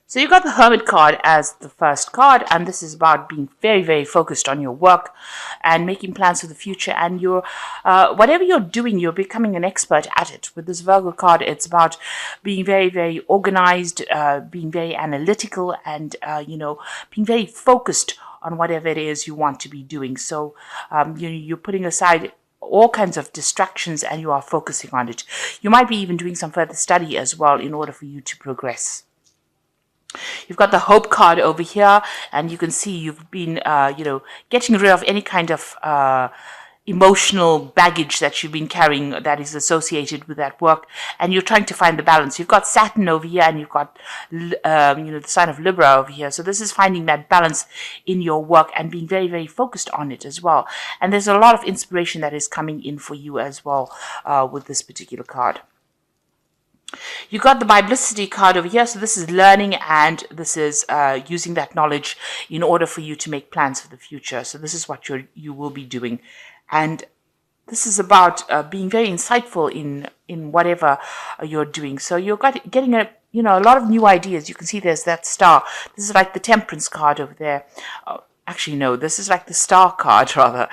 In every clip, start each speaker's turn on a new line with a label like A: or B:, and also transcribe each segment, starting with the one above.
A: So you got the Hermit card as the first card, and this is about being very, very focused on your work and making plans for the future. And your whatever you're doing, you're becoming an expert at it. With this Virgo card, it's about being very, very organized, being very analytical, and being very focused on whatever it is you want to be doing. So you're putting aside all kinds of distractions and you are focusing on it. You might be even doing some further study as well in order for you to progress. You've got the Hope card over here, and you can see you've been, getting rid of any kind of emotional baggage that you've been carrying that is associated with that work, and you're trying to find the balance. You've got Saturn over here, and you've got, the sign of Libra over here. So this is finding that balance in your work and being very, very focused on it as well. And there's a lot of inspiration that is coming in for you as well with this particular card. You got the Biblicity card over here. So this is learning, and this is using that knowledge in order for you to make plans for the future. So this is what you will be doing. And this is about being very insightful in whatever you're doing. So you're getting a lot of new ideas. You can see there's that star. This is like the Temperance card over there. Actually, no, this is like the Star card, rather,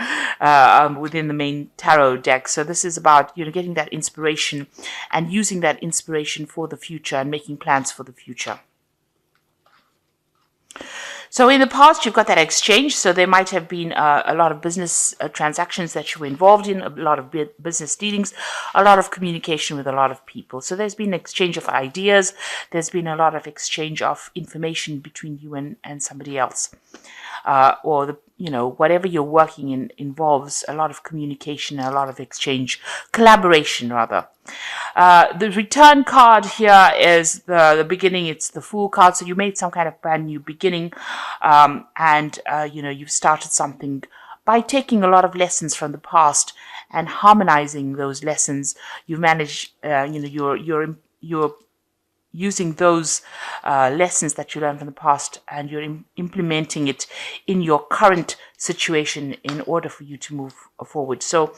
A: within the main tarot deck. So this is about, getting that inspiration and using that inspiration for the future and making plans for the future. So in the past, you've got that exchange. So there might have been a lot of business transactions that you were involved in, a lot of business dealings, a lot of communication with a lot of people. So there's been an exchange of ideas. There's been a lot of exchange of information between you and somebody else. Or whatever you're working in involves a lot of communication, a lot of exchange, collaboration rather. The Return card here is the beginning. It's the Fool card. So you made some kind of brand new beginning, and you've started something by taking a lot of lessons from the past and harmonizing those lessons. You've managed, you're using those lessons that you learned from the past, and you're implementing it in your current situation in order for you to move forward. So,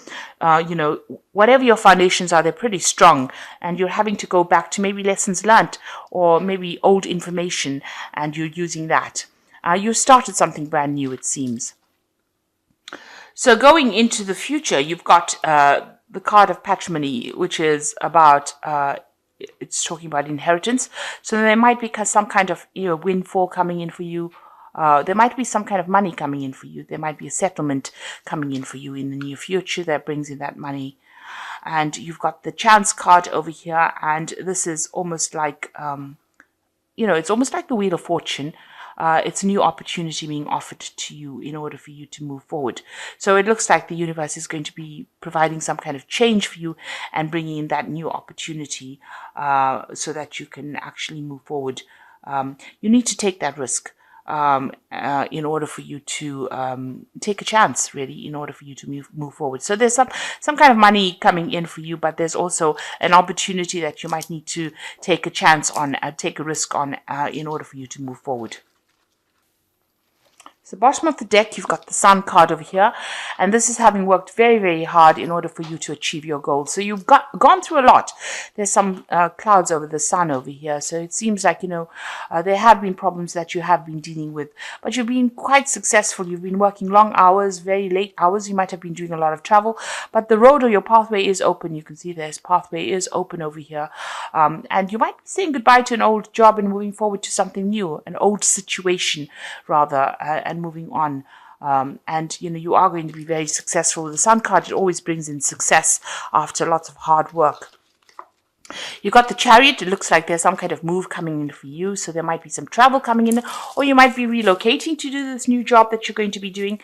A: whatever your foundations are, they're pretty strong, and you're having to go back to maybe lessons learned or maybe old information, and you're using that. You started something brand new, it seems. So going into the future, you've got the card of patrimony, which is about it's talking about inheritance. So there might be some kind of windfall coming in for you. There might be some kind of money coming in for you. There might be a settlement coming in for you in the near future that brings in that money. And you've got the Chance card over here, and this is almost like it's almost like the Wheel of Fortune. It's a new opportunity being offered to you in order for you to move forward. So it looks like the universe is going to be providing some kind of change for you and bringing in that new opportunity so that you can actually move forward. You need to take that risk in order for you to take a chance, really, in order for you to move forward. So there's some kind of money coming in for you, but there's also an opportunity that you might need to take a chance on, take a risk on in order for you to move forward. So bottom of the deck, you've got the Sun card over here, and this is having worked very, very hard in order for you to achieve your goals. So you've gone through a lot. There's some clouds over the Sun over here, so it seems like, there have been problems that you have been dealing with, but you've been quite successful. You've been working long hours, very late hours. You might have been doing a lot of travel, but the road or your pathway is open. You can see this pathway is open over here, and you might be saying goodbye to an old job and moving forward to something new, an old situation rather, and moving on. And you are going to be very successful. The Sun card, it always brings in success after lots of hard work. You got the Chariot. It looks like there's some kind of move coming in for you, so there might be some travel coming in, or you might be relocating to do this new job that you're going to be doing.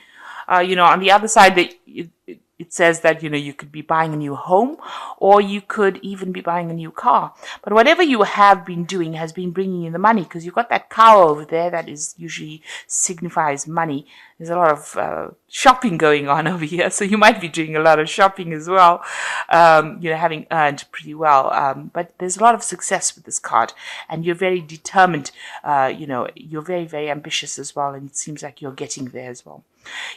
A: On the other side, it says that you could be buying a new home, or you could even be buying a new car. But whatever you have been doing has been bringing in the money, because you've got that cow over there that is usually signifies money. There's a lot of shopping going on over here, so you might be doing a lot of shopping as well, having earned pretty well. But there's a lot of success with this card, and you're very determined. You're very, very ambitious as well, and it seems like you're getting there as well.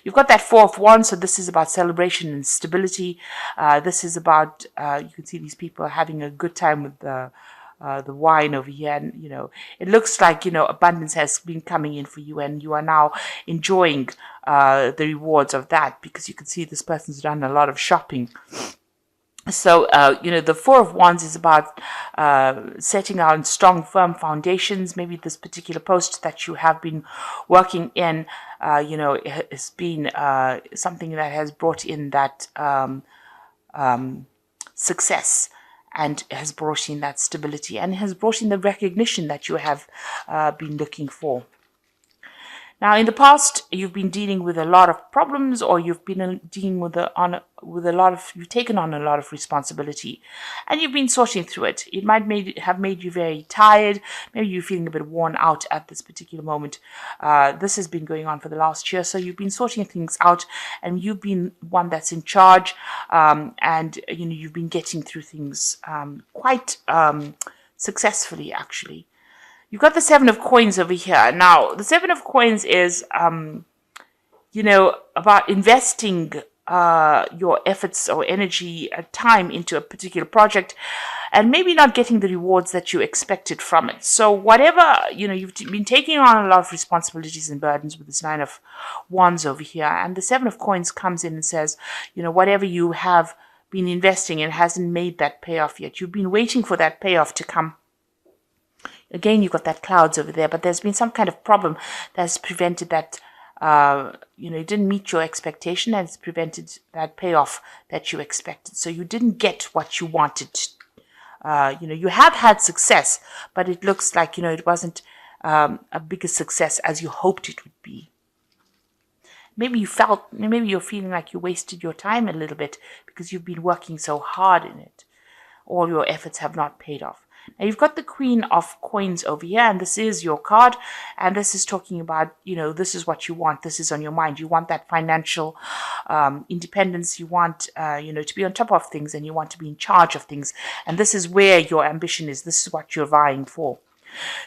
A: You've got that Four of Wands, so this is about celebration and stability. This is about, you can see these people are having a good time with the wine over here, and it looks like abundance has been coming in for you, and you are now enjoying the rewards of that, because you can see this person's done a lot of shopping. So, the Four of Wands is about setting out strong, firm foundations. Maybe this particular post that you have been working in, it has been something that has brought in that success, and has brought in that stability, and has brought in the recognition that you have been looking for. Now, in the past, you've been dealing with a lot of problems, or you've been dealing with you've taken on a lot of responsibility, and you've been sorting through it. It might have made you very tired. Maybe you're feeling a bit worn out at this particular moment. This has been going on for the last year, so you've been sorting things out, and you've been one that's in charge, and you've been getting through things quite successfully, actually. You've got the Seven of Coins over here. Now, the Seven of Coins is, about investing your efforts or energy, time into a particular project, and maybe not getting the rewards that you expected from it. So whatever, you've been taking on a lot of responsibilities and burdens with this Nine of Wands over here. And the Seven of Coins comes in and says, whatever you have been investing in hasn't made that payoff yet. You've been waiting for that payoff to come. Again, you've got that clouds over there, but there's been some kind of problem that's prevented that, it didn't meet your expectation, and it's prevented that payoff that you expected. So you didn't get what you wanted. You have had success, but it looks like, it wasn't a bigger success as you hoped it would be. Maybe you're feeling like you wasted your time a little bit because you've been working so hard in it. All your efforts have not paid off. Now, you've got the Queen of Coins over here, and this is your card, and this is talking about, this is what you want. This is on your mind. You want that financial independence. You want, to be on top of things, and you want to be in charge of things. And this is where your ambition is. This is what you're vying for.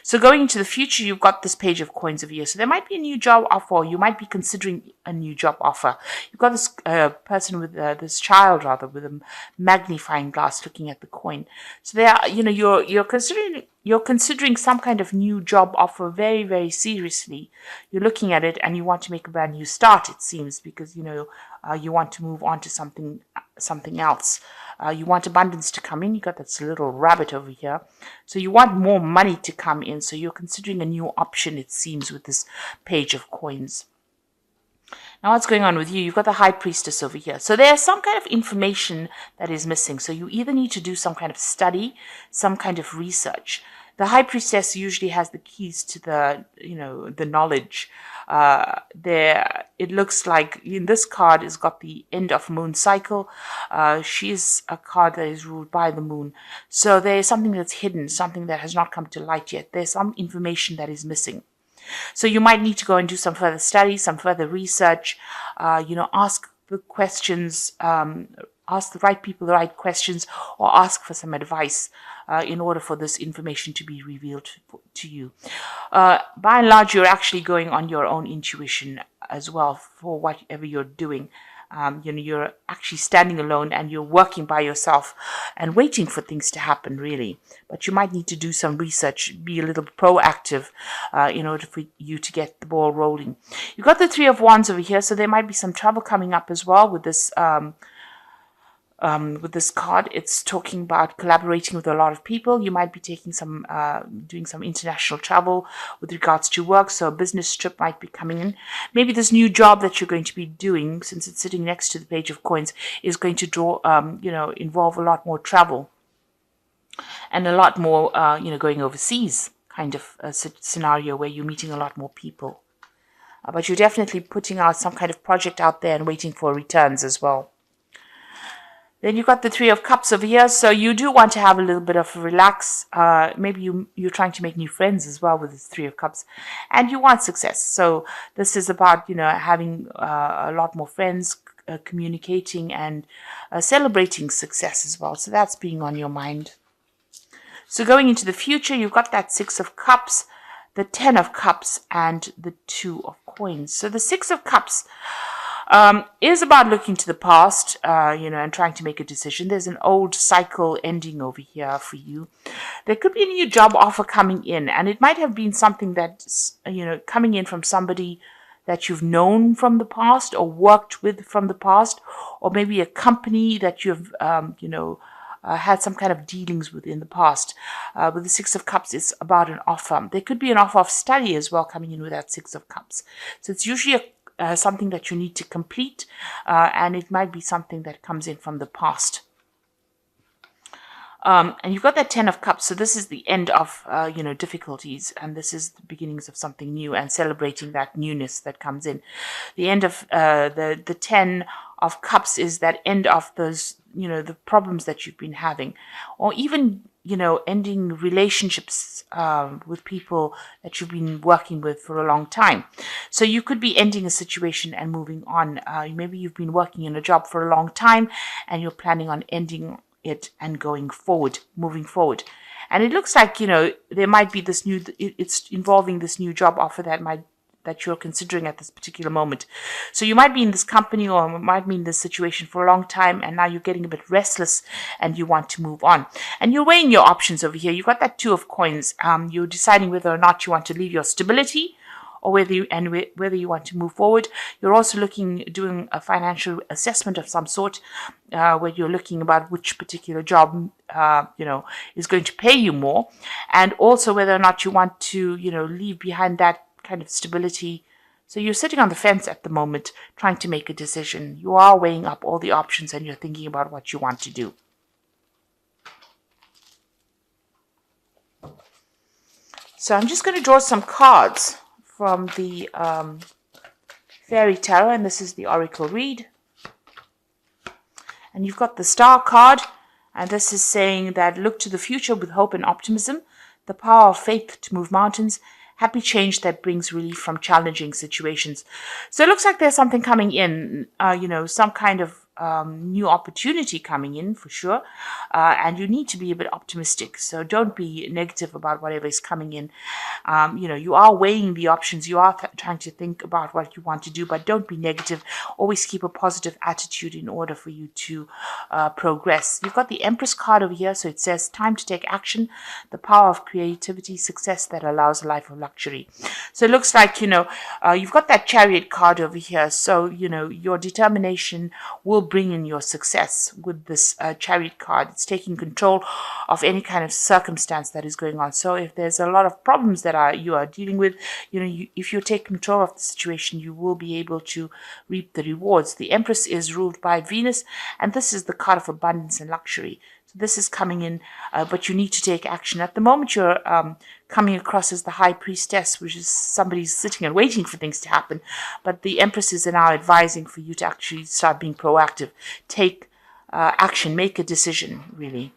A: So going into the future, you've got this Page of Coins over here. So there might be a new job offer, or you might be considering a new job offer. You've got this person with this child, rather, with a magnifying glass looking at the coin. So there, you're considering some kind of new job offer very, very seriously. You're looking at it, and you want to make a brand new start, it seems, because you want to move on to something else. You want abundance to come in. You got this little rabbit over here. So you want more money to come in. So you're considering a new option, it seems, with this Page of Coins. Now, what's going on with you? You've got the High Priestess over here. So there's some kind of information that is missing. So you either need to do some kind of study, some kind of research. The High Priestess usually has the keys to the knowledge. It looks like in this card has got the end of moon cycle. She's a card that is ruled by the moon. So there is something that's hidden, something that has not come to light yet. There's some information that is missing. So you might need to go and do some further study, some further research, ask the questions, ask the right people the right questions, or ask for some advice in order for this information to be revealed to you. By and large, you're actually going on your own intuition as well for whatever you're doing. You're actually standing alone, and you're working by yourself and waiting for things to happen, really. But you might need to do some research, be a little proactive in order for you to get the ball rolling. You've got the Three of Wands over here, so there might be some trouble coming up as well with this card. It's talking about collaborating with a lot of people. You might be taking doing some international travel with regards to work. So a business trip might be coming in. Maybe this new job that you're going to be doing, since it's sitting next to the Page of Coins, is going to involve a lot more travel and a lot more, going overseas kind of a scenario where you're meeting a lot more people. But you're definitely putting out some kind of project out there and waiting for returns as well. Then you've got the Three of Cups over here. So you do want to have a little bit of a relax. Maybe you're trying to make new friends as well with this Three of Cups. And you want success. So this is about, having a lot more friends, communicating and celebrating success as well. So that's being on your mind. So going into the future, you've got that Six of Cups, the Ten of Cups, and the Two of Coins. So the Six of Cups, Is about looking to the past, and trying to make a decision. There's an old cycle ending over here for you. There could be a new job offer coming in, and it might have been something that's, coming in from somebody that you've known from the past or worked with from the past, or maybe a company that you've, had some kind of dealings with in the past. With the Six of Cups, it's about an offer. There could be an offer of study as well coming in with that Six of Cups. So it's usually something that you need to complete, and it might be something that comes in from the past. And you've got that Ten of Cups. So this is the end of, difficulties, and this is the beginnings of something new and celebrating that newness that comes in. The end of the Ten of Cups is that end of those, the problems that you've been having, or even, ending relationships with people that you've been working with for a long time. So you could be ending a situation and moving on. Maybe you've been working in a job for a long time and you're planning on ending it and moving forward. And it looks like, there might be it's involving this new job offer that you're considering at this particular moment. So you might be in this company or might be in this situation for a long time, and now you're getting a bit restless and you want to move on. And you're weighing your options over here. You've got that Two of Coins. You're deciding whether or not you want to leave your stability or whether you want to move forward. You're also doing a financial assessment of some sort, where you're looking about which particular job, is going to pay you more, and also whether or not you want to, leave behind that kind of stability. So you're sitting on the fence at the moment, trying to make a decision. You are weighing up all the options and you're thinking about what you want to do. So I'm just going to draw some cards from the Fairy Tarot, and this is the Oracle Read. And you've got the Star card, and this is saying that look to the future with hope and optimism, the power of faith to move mountains, happy change that brings relief from challenging situations. So it looks like there's something coming in, some kind of new opportunity coming in for sure. And you need to be a bit optimistic. So don't be negative about whatever is coming in. You are weighing the options. You are trying to think about what you want to do, but don't be negative. Always keep a positive attitude in order for you to progress. You've got the Empress card over here. So it says time to take action, the power of creativity, success that allows a life of luxury. So it looks like, you've got that Chariot card over here. So, your determination will bring in your success with this Chariot card. It's taking control of any kind of circumstance that is going on. So if there's a lot of problems that you are dealing with, if you take control of the situation, you will be able to reap the rewards. The Empress is ruled by Venus, and this is the card of abundance and luxury. So this is coming in, but you need to take action. At the moment, you're coming across as the High Priestess, which is somebody sitting and waiting for things to happen. But the Empress is now advising for you to actually start being proactive. Take action, make a decision, really.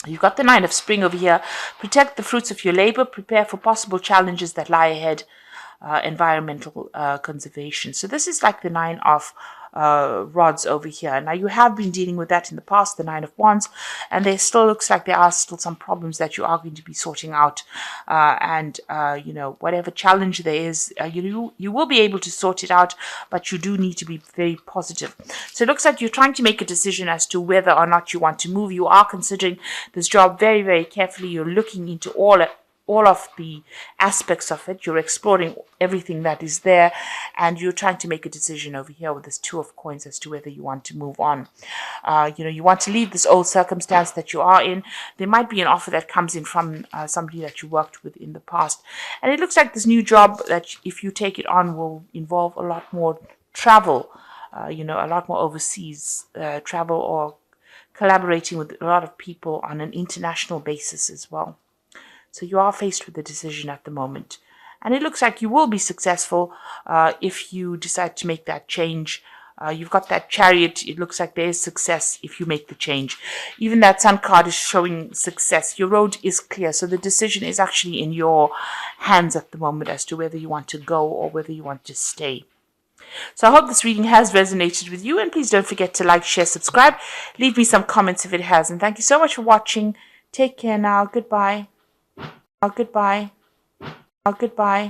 A: You've got the Nine of Spring over here. Protect the fruits of your labor. Prepare for possible challenges that lie ahead. Environmental conservation. So this is like the Nine of rods over here. Now you have been dealing with that in the past, the Nine of Wands, and there still looks like there are still some problems that you are going to be sorting out. Whatever challenge there is, you will be able to sort it out, but you do need to be very positive. So it looks like you're trying to make a decision as to whether or not you want to move. You are considering this job very, very carefully. You're looking into all of the aspects of it. You're exploring everything that is there, and you're trying to make a decision over here with this Two of Coins as to whether you want to move on. You want to leave this old circumstance that you are in. There might be an offer that comes in from somebody that you worked with in the past, and it looks like this new job that if you take it on will involve a lot more travel, a lot more overseas travel, or collaborating with a lot of people on an international basis as well. So you are faced with a decision at the moment. And it looks like you will be successful if you decide to make that change. You've got that Chariot. It looks like there is success if you make the change. Even that Sun card is showing success. Your road is clear. So the decision is actually in your hands at the moment as to whether you want to go or whether you want to stay. So I hope this reading has resonated with you. And please don't forget to like, share, subscribe. Leave me some comments if it has. And thank you so much for watching. Take care now. Goodbye. Goodbye. Goodbye.